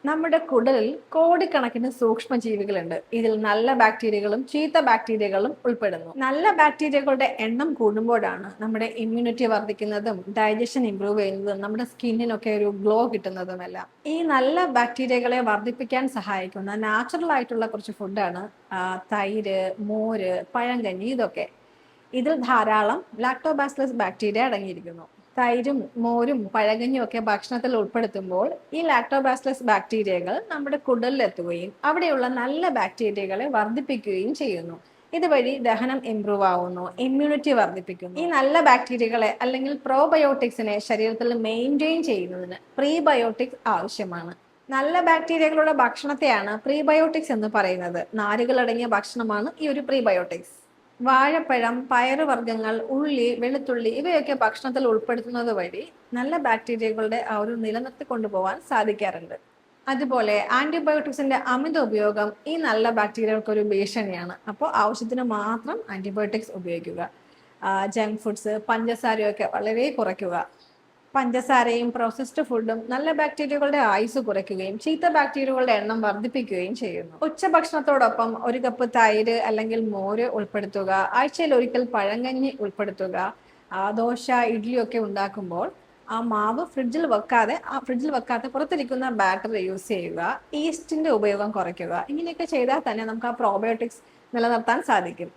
നമ്മുടെ കുടലിൽ കോടിക്കണക്കിന് സൂക്ഷ്മജീവികളുണ്ട്. ഇതിൽ നല്ല ബാക്ടീരിയകളും ചീത്ത ബാക്ടീരിയകളും ഉൾപ്പെടുന്നു. നല്ല ബാക്ടീരിയകളുടെ എണ്ണം കൂടുമ്പോഴാണ് നമ്മുടെ ഇമ്മ്യൂണിറ്റി വർദ്ധിക്കുന്നതും ഡൈജഷൻ ഇംപ്രൂവ് ചെയ്യുന്നതും നമ്മുടെ സ്കിന്നിനൊക്കെ ഒരു ഗ്ലോ കിട്ടുന്നതുമെല്ലാം. ഈ നല്ല ബാക്ടീരിയകളെ വർദ്ധിപ്പിക്കാൻ സഹായിക്കുന്ന നാച്ചുറൽ ആയിട്ടുള്ള കുറച്ച് ഫുഡാണ് തൈര്, മോര്, പഴങ്കഞ്ഞി. ഇതൊക്കെ ഇതിൽ ധാരാളം ലാക്ടോബാസിലസ് ബാക്ടീരിയ അടങ്ങിയിരിക്കുന്നു. തൈരും മോരും പഴകഞ്ഞും ഒക്കെ ഭക്ഷണത്തിൽ ഉൾപ്പെടുത്തുമ്പോൾ ഈ ലാക്ടോബാസിലസ് ബാക്ടീരിയകൾ നമ്മുടെ കുടലിലെത്തുകയും അവിടെയുള്ള നല്ല ബാക്ടീരിയകളെ വർദ്ധിപ്പിക്കുകയും ചെയ്യുന്നു. ഇതുവഴി ദഹനം ഇംപ്രൂവ് ആവുന്നു, ഇമ്മ്യൂണിറ്റി വർദ്ധിപ്പിക്കുന്നു. ഈ നല്ല ബാക്ടീരിയകളെ അല്ലെങ്കിൽ പ്രോബയോട്ടിക്സിനെ ശരീരത്തിൽ മെയിൻറ്റെയിൻ ചെയ്യുന്നതിന് പ്രീബയോട്ടിക്സ് ആവശ്യമാണ്. നല്ല ബാക്ടീരിയകളുടെ ഭക്ഷണത്തെയാണ് പ്രീബയോട്ടിക്സ് എന്ന് പറയുന്നത്. നാരുകളടങ്ങിയ ഭക്ഷണമാണ് ഈ ഒരു പ്രീബയോട്ടിക്സ്. വാഴപ്പഴം, പയറുവർഗ്ഗങ്ങൾ, ഉള്ളി, വെളുത്തുള്ളി ഇവയൊക്കെ ഭക്ഷണത്തിൽ ഉൾപ്പെടുത്തുന്നത് വഴി നല്ല ബാക്ടീരിയകളുടെ ആ ഒരു നിലനിർത്തി കൊണ്ടുപോകാൻ സാധിക്കാറുണ്ട്. അതുപോലെ ആന്റിബയോട്ടിക്സിന്റെ അമിത ഉപയോഗം ഈ നല്ല ബാക്ടീരിയകൾക്ക് ഒരു ഭീഷണിയാണ്. അപ്പോൾ ആവശ്യത്തിന് മാത്രം ആന്റിബയോട്ടിക്സ് ഉപയോഗിക്കുക. ജങ്ക് ഫുഡ്സ്, പഞ്ചസാരയൊക്കെ വളരെ കുറയ്ക്കുക. പഞ്ചസാരയും പ്രോസസ്ഡ് ഫുഡും നല്ല ബാക്ടീരിയകളുടെ ആയുസ് കുറയ്ക്കുകയും ചീത്ത ബാക്ടീരിയകളുടെ എണ്ണം വർദ്ധിപ്പിക്കുകയും ചെയ്യുന്നു. ഉച്ചഭക്ഷണത്തോടൊപ്പം ഒരു കപ്പ് തൈര് അല്ലെങ്കിൽ മോര് ഉൾപ്പെടുത്തുക. ആഴ്ചയിൽ ഒരിക്കൽ പഴങ്കഞ്ഞി ഉൾപ്പെടുത്തുക. ദോശ, ഇഡ്ഡലിയൊക്കെ ഉണ്ടാക്കുമ്പോൾ ആ മാവ് ഫ്രിഡ്ജിൽ വെക്കാതെ പുറത്തിരിക്കുന്ന ബാറ്റർ യൂസ് ചെയ്യുക. ഈസ്റ്റിന്റെ ഉപയോഗം കുറയ്ക്കുക. ഇങ്ങനെയൊക്കെ ചെയ്താൽ തന്നെ നമുക്ക് ആ പ്രോബയോട്ടിക്സ് നിലനിർത്താൻ സാധിക്കും.